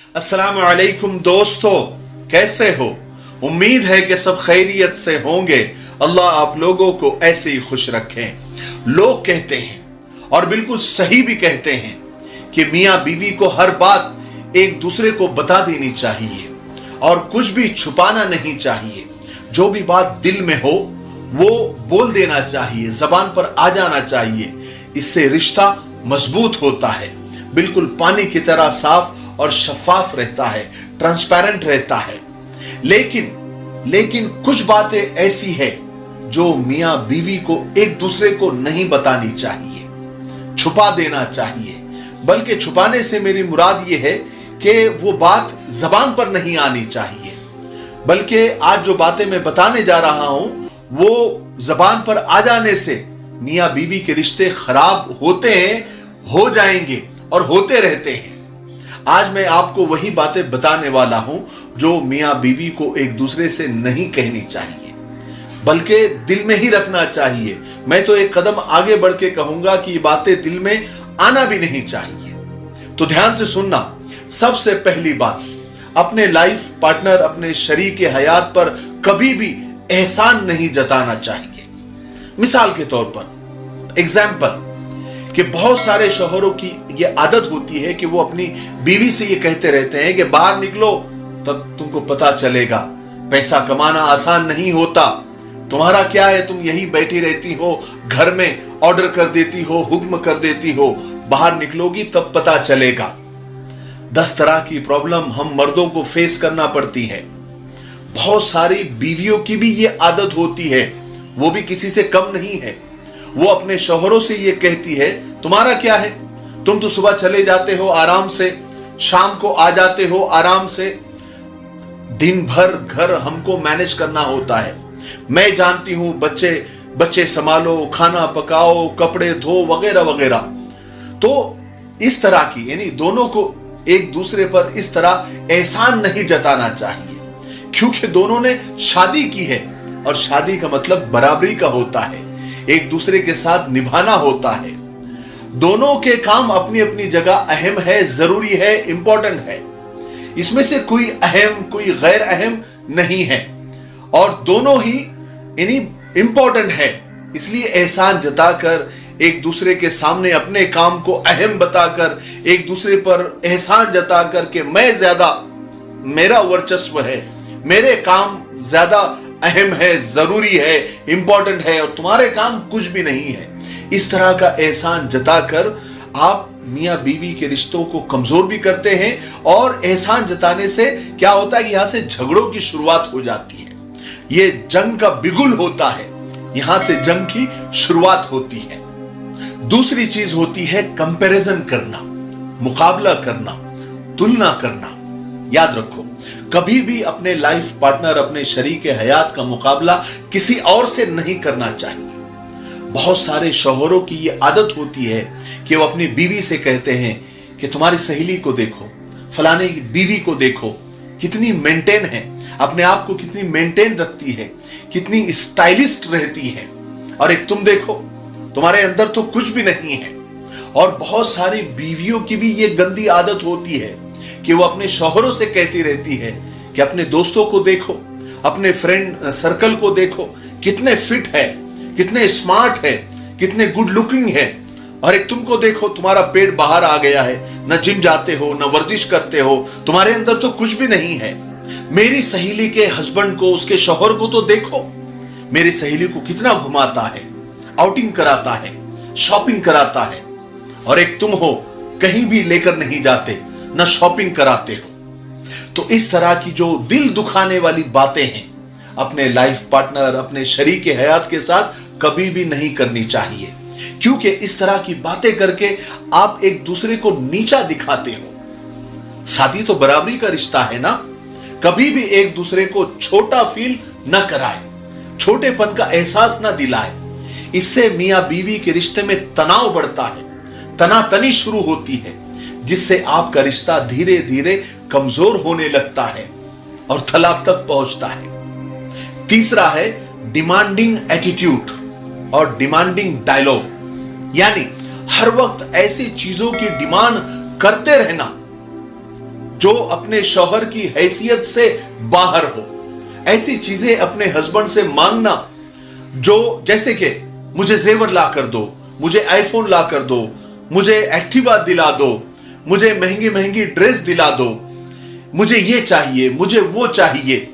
अस्सलाम वालेकुम दोस्तों, कैसे हो? उम्मीद है कि सब खैरियत से होंगे। अल्लाह आप लोगों को ऐसे ही खुश रखें। लोग कहते हैं और बिल्कुल सही भी कहते हैं कि मियां बीवी को हर बात एक दूसरे को बता देनी चाहिए और कुछ भी छुपाना नहीं चाहिए। जो भी बात दिल में हो वो बोल देना चाहिए, जबान पर आ जाना चाहिए। इससे रिश्ता मजबूत होता है, बिल्कुल पानी की तरह साफ और शफाफ रहता है, ट्रांसपेरेंट रहता है। लेकिन कुछ बातें ऐसी है जो मियां बीवी को एक दूसरे को नहीं बतानी चाहिए, छुपा देना चाहिए। बल्कि छुपाने से मेरी मुराद ये है कि वो बात जबान पर नहीं आनी चाहिए, बल्कि आज जो बातें मैं बताने जा रहा हूं वो जबान पर आ जाने से मियां बीवी के रिश्ते खराब होते हैं, हो जाएंगे और होते रहते हैं। आज मैं आपको वही बातें बताने वाला हूं जो मियां बीवी को एक दूसरे से नहीं कहनी चाहिए, बल्कि दिल में ही रखना चाहिए। मैं तो एक कदम आगे बढ़ के कहूंगा कि ये बातें दिल में आना भी नहीं चाहिए। तो ध्यान से सुनना। सबसे पहली बात, अपने लाइफ पार्टनर, अपने शरीक हयात पर कभी भी एहसान नहीं जताना चाहिए। मिसाल के तौर पर, एग्जाम्पल, कि बहुत सारे शौहरों की ये आदत होती है कि वो अपनी बीवी से ये कहते रहते हैं कि बाहर निकलो तब तुमको पता चलेगा, पैसा कमाना आसान नहीं होता। तुम्हारा क्या है, तुम यही बैठी रहती हो, घर में ऑर्डर कर देती हो, हुक्म कर देती हो, बाहर निकलोगी तब पता चलेगा। 10 तरह की प्रॉब्लम हम मर्दों को फेस करना पड़ती है। बहुत सारी बीवियों की भी ये आदत होती है, वो भी किसी से कम नहीं है। वो अपने शौहरों से ये कहती है, तुम्हारा क्या है, तुम तो सुबह चले जाते हो आराम से, शाम को आ जाते हो आराम से, दिन भर घर हमको मैनेज करना होता है। मैं जानती हूं, बच्चे संभालो, खाना पकाओ, कपड़े धो, वगैरह वगैरह। तो इस तरह की, यानी दोनों को एक दूसरे पर इस तरह एहसान नहीं जताना चाहिए, क्योंकि दोनों ने शादी की है और शादी का मतलब बराबरी का होता है, एक दूसरे के साथ निभाना होता है। दोनों के काम अपनी अपनी जगह अहम है, जरूरी है, इंपॉर्टेंट है। इसमें से कोई अहम कोई गैर अहम नहीं है और दोनों ही इंपॉर्टेंट है। इसलिए एहसान जताकर, एक दूसरे के सामने अपने काम को अहम बताकर, एक दूसरे पर एहसान जताकर कि मैं ज्यादा, मेरा वर्चस्व है, मेरे काम ज्यादा अहम है, जरूरी है, इंपॉर्टेंट है और तुम्हारे काम कुछ भी नहीं है, इस तरह का एहसान जताकर आप मियां बीवी के रिश्तों को कमजोर भी करते हैं। और एहसान जताने से क्या होता है कि यहां से झगड़ों की शुरुआत हो जाती है, ये जंग का बिगुल होता है, यहां से जंग की शुरुआत होती है। दूसरी चीज होती है कंपैरिजन करना, मुकाबला करना, तुलना करना। याद रखो, कभी भी अपने लाइफ पार्टनर, अपने शरीक हयात का मुकाबला किसी और से नहीं करना चाहिए। बहुत सारे शौहरों की ये आदत होती है कि वो अपनी बीवी से कहते हैं कि तुम्हारी सहेली को देखो, फलाने की बीवी को देखो, कितनी मेंटेन है, अपने आप को कितनी मेंटेन रखती है, कितनी स्टाइलिस्ट रहती है, और एक तुम देखो, तुम्हारे अंदर तो कुछ भी नहीं है। और बहुत सारी बीवियों की भी ये गंदी आदत होती है कि वो अपने शौहरों से कहती रहती है कि अपने दोस्तों को देखो, अपने फ्रेंड सर्कल को देखो, कितने फिट है, कितने स्मार्ट है, कितने गुड लुकिंग है, और एक तुमको देखो, तुम्हारा पेट बाहर आ गया है, न जिम जाते हो, न वर्जिश करते हो, तुम्हारे अंदर तो कुछ भी नहीं है। मेरी सहेली के हस्बैंड को, उसके शौहर को तो देखो, मेरी सहेली को कितना घुमाता है, आउटिंग कराता है, शॉपिंग कराता है, और एक तुम हो, कहीं भी लेकर नहीं जाते, न शॉपिंग कराते हो। तो इस तरह की जो दिल दुखाने वाली बातें हैं, अपने लाइफ पार्टनर, अपने शरीक हयात के साथ कभी भी नहीं करनी चाहिए, क्योंकि इस तरह की बातें करके आप एक दूसरे को नीचा दिखाते हो। शादी तो बराबरी का रिश्ता है ना, कभी भी एक दूसरे को छोटा फील न कराए, छोटेपन का एहसास न दिलाए। इससे मियां बीवी के रिश्ते में तनाव बढ़ता है, तनातनी शुरू होती है, जिससे आपका रिश्ता धीरे धीरे कमजोर होने लगता है और तलाक तक पहुंचता है। तीसरा है डिमांडिंग एटीट्यूड और डिमांडिंग डायलॉग, यानी हर वक्त ऐसी चीजों की डिमांड करते रहना जो अपने शौहर की हैसियत से बाहर हो। ऐसी चीजें अपने हस्बैंड से मांगना जो, जैसे कि मुझे जेवर ला कर दो, मुझे आईफोन ला कर दो, मुझे एक्टिवा दिला दो, मुझे महंगी महंगी ड्रेस दिला दो, मुझे ये चाहिए, मुझे वो चाहिए।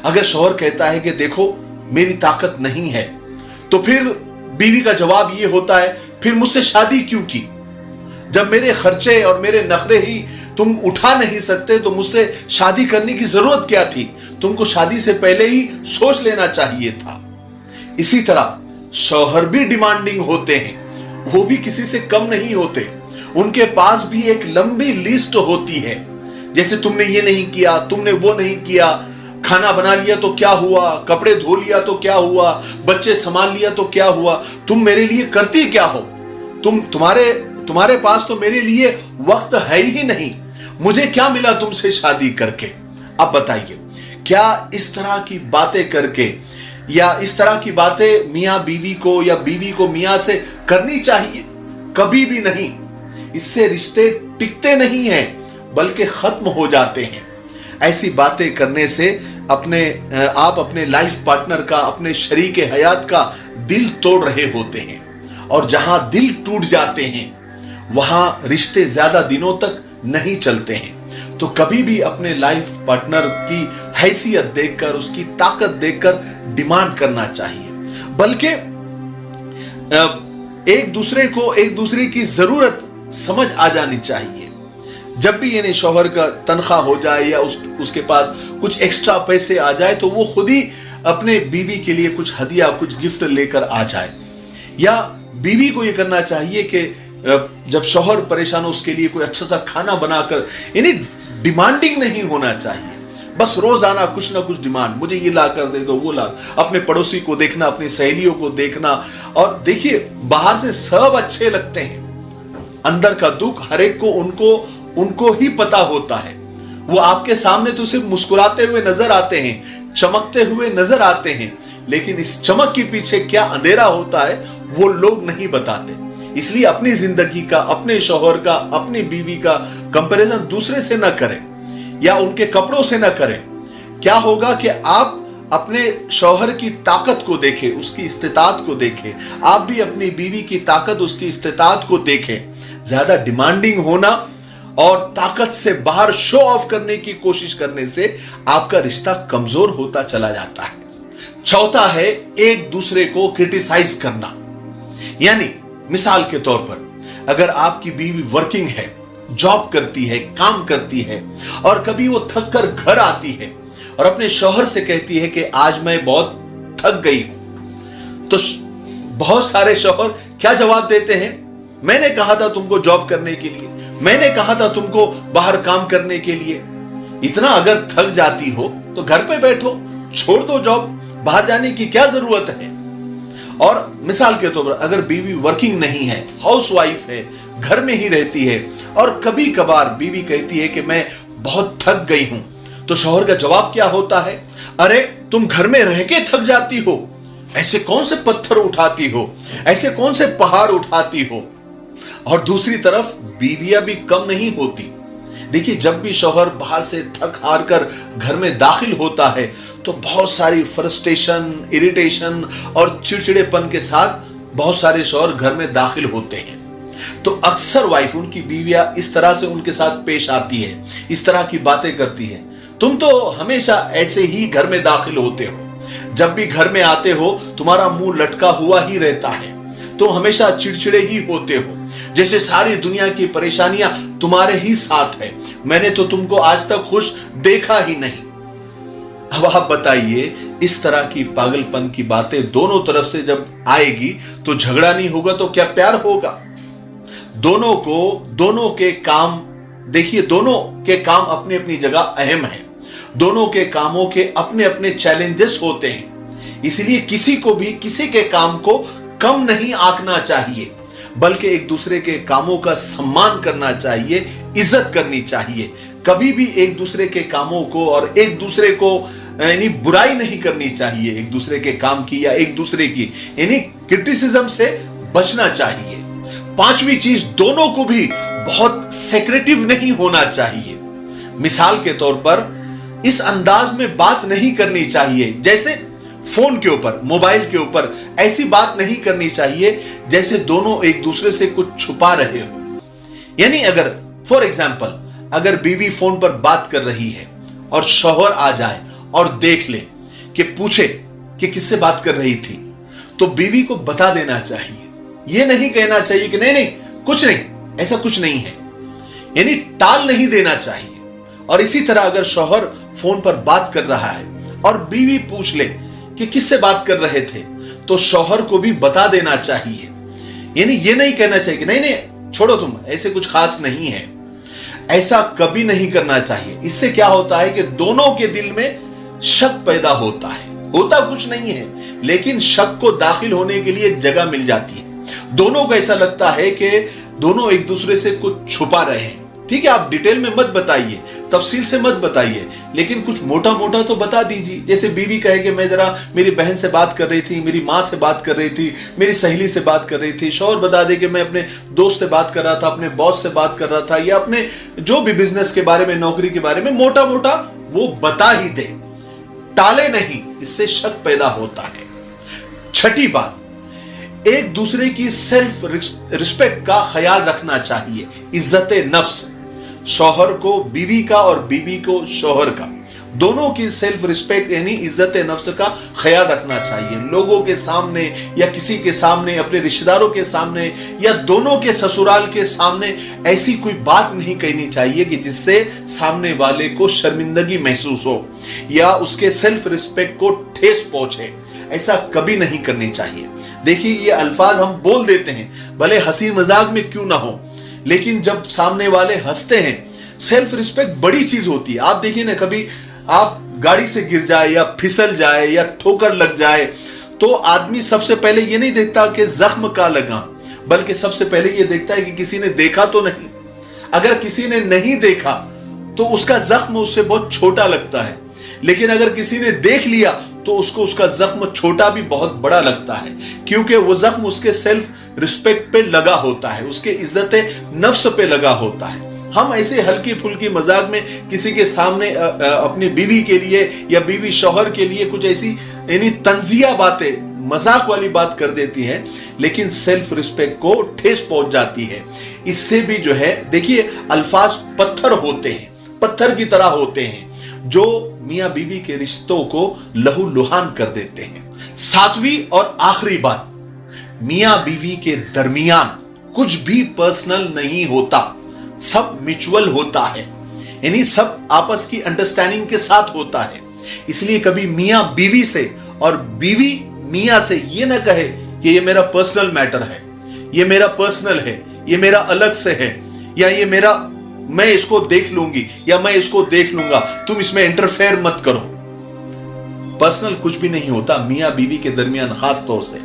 अगर शौहर कहता है कि देखो मेरी ताकत नहीं है, तो फिर बीवी का जवाब ये होता है, फिर मुझसे शादी क्यों की? जब मेरे खर्चे और मेरे नखरे ही तुम उठा नहीं सकते तो मुझसे शादी करने की जरूरत क्या थी? तुमको शादी से पहले ही सोच लेना चाहिए था। इसी तरह शौहर भी डिमांडिंग होते हैं, वो भी किसी से कम नहीं होते। उनके पास भी एक लंबी लिस्ट होती है, जैसे तुमने ये नहीं किया, तुमने वो नहीं किया, खाना बना लिया तो क्या हुआ, कपड़े धो लिया तो क्या हुआ, बच्चे संभाल लिया तो क्या हुआ, तुम मेरे लिए करती क्या हो? तुम्हारे पास तो मेरे लिए वक्त है ही नहीं, मुझे क्या मिला तुमसे शादी करके? अब बताइए, क्या इस तरह की बातें करके या इस तरह की बातें मियां बीवी को या बीवी को मियां से करनी चाहिए? कभी भी नहीं। इससे रिश्ते टिकते नहीं हैं, बल्कि खत्म हो जाते हैं। ऐसी बातें करने से आप अपने लाइफ पार्टनर का, अपने शरीक हयात का दिल तोड़ रहे होते हैं, और जहां दिल टूट जाते हैं वहां रिश्ते ज्यादा दिनों तक नहीं चलते हैं। तो कभी भी अपने लाइफ पार्टनर की हैसियत देखकर, उसकी ताकत देखकर डिमांड करना चाहिए, बल्कि एक दूसरे की जरूरत समझ आ जानी चाहिए। जब भी यानी शौहर का तनख्वाह हो जाए या उसके पास कुछ एक्स्ट्रा पैसे आ जाए तो वो खुद ही अपने बीवी के लिए कुछ हदिया, कुछ गिफ्ट लेकर आ जाए। या बीवी को ये करना चाहिए कि जब शौहर परेशान हो उसके लिए कोई अच्छा सा खाना बनाकर, यानी डिमांडिंग नहीं होना चाहिए। बस रोजाना कुछ ना कुछ डिमांड, मुझे ये ला कर दे दो, वो ला। अपने पड़ोसी को देखना, अपनी सहेलियों को देखना। और देखिए, बाहर से सब अच्छे लगते हैं, अंदर का दुख हर एक को उनको ही पता होता है। वो आपके सामने तो सिर्फ मुस्कुराते हुए नजर आते हैं, चमकते हुए नजर आते हैं, लेकिन इस चमक के पीछे क्या अंधेरा होता है वो लोग नहीं बताते। इसलिए अपनी जिंदगी का, अपने शौहर का, अपनी बीवी का कंपैरिजन दूसरे से न करें या उनके कपड़ों से न करें। क्या होगा कि आप अपने शौहर की ताकत को देखें, उसकी इस्तिताअत को देखें। आप भी अपनी बीवी की ताकत, उसकी इस्तिताअत को देखें। ज्यादा डिमांडिंग होना और ताकत से बाहर शो ऑफ करने की कोशिश करने से आपका रिश्ता कमजोर होता चला जाता है। चौथा है एक दूसरे को क्रिटिसाइज करना। यानी मिसाल के तौर पर, अगर आपकी बीवी वर्किंग है, जॉब करती है, काम करती है, और कभी वो थक कर घर आती है और अपने शौहर से कहती है कि आज मैं बहुत थक गई हूं, तो बहुत सारे शौहर क्या जवाब देते हैं? मैंने कहा था तुमको जॉब करने के लिए, मैंने कहा था तुमको बाहर काम करने के लिए। इतना अगर थक जाती हो तो घर पे बैठो, छोड़ दो जॉब, बाहर जाने की क्या जरूरत है? और मिसाल के तौर पर, अगर बीवी वर्किंग नहीं है, हाउसवाइफ है, घर में ही रहती है, और कभी कभार बीवी कहती है कि मैं बहुत थक गई हूं, तो शौहर का जवाब क्या होता है? अरे तुम घर में रह के थक जाती हो, ऐसे कौन से पत्थर उठाती हो, ऐसे कौन से पहाड़ उठाती हो? और दूसरी तरफ बीवियां भी कम नहीं होती। देखिए, जब भी शौहर बाहर से थक हार कर घर में दाखिल होता है तो बहुत सारी फ्रस्ट्रेशन, इरिटेशन और चिड़चिड़ेपन के साथ बहुत सारे शौहर घर में दाखिल होते हैं। तो अक्सर वाइफ, उनकी बीवियां इस तरह से उनके साथ पेश आती है, इस तरह की बातें करती है, तुम तो हमेशा ऐसे ही घर में दाखिल होते हो, जब भी घर में आते हो तुम्हारा मुंह लटका हुआ ही रहता है, तुम हमेशा चिड़चिड़े ही होते हो, जैसे सारी दुनिया की परेशानियां तुम्हारे ही साथ है, मैंने तो तुमको आज तक खुश देखा ही नहीं। अब आप बताइए, इस तरह की पागलपन की बातें दोनों तरफ से जब आएगी तो झगड़ा नहीं होगा तो क्या प्यार होगा? दोनों के काम, देखिए, दोनों के काम अपनी अपनी जगह अहम है, दोनों के कामों के अपने अपने चैलेंजेस होते हैं। इसलिए किसी को भी किसी के काम को कम नहीं आंकना चाहिए, बल्कि एक दूसरे के कामों का सम्मान करना चाहिए, इज्जत करनी चाहिए। कभी भी एक दूसरे के कामों को और एक दूसरे को यानी बुराई नहीं करनी चाहिए, एक दूसरे के काम की या एक दूसरे की यानी क्रिटिसिज्म से बचना चाहिए। पांचवी चीज, दोनों को भी बहुत सेक्रेटिव नहीं होना चाहिए। मिसाल के तौर पर इस अंदाज में बात नहीं करनी चाहिए जैसे फोन के ऊपर, मोबाइल के ऊपर ऐसी बात नहीं करनी चाहिए जैसे दोनों एक दूसरे से कुछ छुपा रहे हो। यानी अगर फॉर एग्जाम्पल अगर बीवी फोन पर बात कर रही है और शौहर आ जाए और देख ले कि पूछे कि किससे बात कर रही थी, तो बीवी को बता देना चाहिए। यह नहीं कहना चाहिए कि नहीं नहीं कुछ नहीं, ऐसा कुछ नहीं है, यानी टाल नहीं देना चाहिए। और इसी तरह अगर शौहर फोन पर बात कर रहा है और बीवी पूछ ले कि किससे बात कर रहे थे, तो शौहर को भी बता देना चाहिए। यानी यह नहीं कहना चाहिए कि नहीं नहीं छोड़ो तुम, ऐसे कुछ खास नहीं है, ऐसा कभी नहीं करना चाहिए। इससे क्या होता है कि दोनों के दिल में शक पैदा होता है, होता कुछ नहीं है लेकिन शक को दाखिल होने के लिए जगह मिल जाती है। दोनों को ऐसा लगता है कि दोनों एक दूसरे से कुछ छुपा रहे हैं। ठीक है, आप डिटेल में मत बताइए, तफसील से मत बताइए, लेकिन कुछ मोटा मोटा तो बता दीजिए। जैसे बीवी कहे कि मैं जरा मेरी बहन से बात कर रही थी, मेरी माँ से बात कर रही थी, मेरी सहेली से बात कर रही थी। शौहर बता दे कि मैं अपने दोस्त से बात कर रहा था, अपने बॉस से बात कर रहा था, या अपने जो भी बिजनेस के बारे में, नौकरी के बारे में मोटा मोटा वो बता ही दे, टाले नहीं, इससे शक पैदा होता है। छठी बात, एक दूसरे की सेल्फ रिस्पेक्ट का ख्याल रखना चाहिए। इज्जत नफ्स, शौहर को बीवी का और बीवी को शौहर का, दोनों की सेल्फ रिस्पेक्ट यानी इज्जत नफ्स का ख्याल रखना चाहिए। लोगों के सामने या किसी के सामने, अपने रिश्तेदारों के सामने या दोनों के ससुराल के सामने ऐसी कोई बात नहीं कहनी चाहिए कि जिससे सामने वाले को शर्मिंदगी महसूस हो या उसके सेल्फ रिस्पेक्ट को ठेस पहुंचे। ऐसा कभी नहीं करनी चाहिए। देखिए, ये अल्फाज हम बोल देते हैं, भले हंसी मजाक में क्यों ना हो, लेकिन जब सामने वाले हंसते हैं, सेल्फ रिस्पेक्ट बड़ी चीज होती है। आप देखिए ना, कभी आप गाड़ी से गिर जाए या फिसल जाए या ठोकर लग जाए, तो आदमी सबसे पहले ये नहीं देखता कि जख्म का लगा, बल्कि सबसे पहले ये देखता है कि किसी ने देखा तो नहीं। अगर किसी ने नहीं देखा तो उसका जख्म उससे बहुत छोटा लगता है, लेकिन अगर किसी ने देख लिया तो उसको उसका जख्म छोटा भी बहुत बड़ा लगता है, क्योंकि वो जख्म उसके सेल्फ रिस्पेक्ट पे लगा होता है, उसके इज्जत नफ्स पे लगा होता है। हम ऐसे हल्की फुल्की मजाक में किसी के सामने अपनी बीवी के लिए या बीवी शौहर के लिए कुछ ऐसी यानी तंजिया बातें, मजाक वाली बात कर देती हैं, लेकिन सेल्फ रिस्पेक्ट को ठेस पहुंच जाती है। इससे भी जो है, देखिए, अल्फाज पत्थर होते हैं, पत्थर की तरह होते हैं, जो मियां बीवी के रिश्तों को लहू लुहान कर देते हैं। सातवीं और आखिरी बात, मियां बीवी के दरमियान कुछ भी पर्सनल नहीं होता, सब म्यूचुअल होता है, यानी सब आपस की अंडरस्टैंडिंग के साथ होता है। इसलिए कभी मियां बीवी से और बीवी मियां से ये ना कहे कि ये मेरा पर्सनल मैटर है, ये मेरा पर्सनल है, ये मेरा अलग से है, या ये मेरा, मैं इसको देख लूंगी या मैं इसको देख लूंगा, तुम इसमें इंटरफेयर मत करो। पर्सनल कुछ भी नहीं होता मियां बीवी के दरमियान। खास तौर से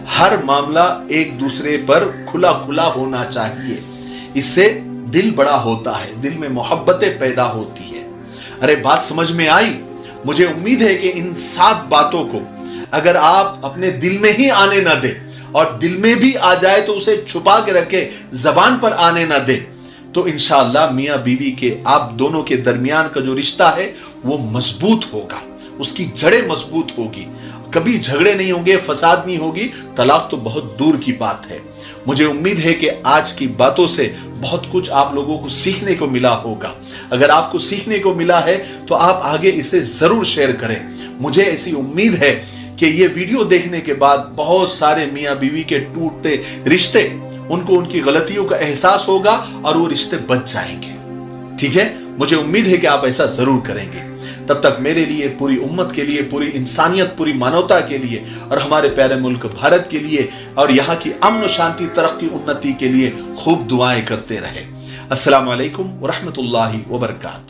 हर मामला एक दूसरे पर खुला खुला होना चाहिए, इससे दिल बड़ा होता है, दिल में मोहब्बतें पैदा होती है। अरे बात समझ में आई? मुझे उम्मीद है कि इन 7 बातों को अगर आप अपने दिल में ही आने ना दे, और दिल में भी आ जाए तो उसे छुपा के रखे, जबान पर आने ना दे, तो इंशाअल्लाह मियां बीवी के आप दोनों के दरमियान का जो रिश्ता है वो मजबूत होगा, उसकी जड़ें मजबूत होगी, कभी झगड़े नहीं होंगे, फसाद नहीं होगी, तलाक तो बहुत दूर की बात है। मुझे उम्मीद है कि आज की बातों से बहुत कुछ आप लोगों को सीखने को मिला होगा। अगर आपको सीखने को मिला है तो आप आगे इसे जरूर शेयर करें। मुझे ऐसी उम्मीद है कि ये वीडियो देखने के बाद बहुत सारे मियां बीवी के टूटते रिश्ते, उनको उनकी गलतियों का एहसास होगा और वो रिश्ते बच जाएंगे। ठीक है, मुझे उम्मीद है कि आप ऐसा जरूर करेंगे। तब तक मेरे लिए, पूरी उम्मत के लिए, पूरी इंसानियत, पूरी मानवता के लिए और हमारे प्यारे मुल्क भारत के लिए और यहाँ की अमन शांति, तरक्की, उन्नति के लिए खूब दुआएं करते रहे। अस्सलाम वालेकुम व रहमतुल्लाहि व बरकातहू।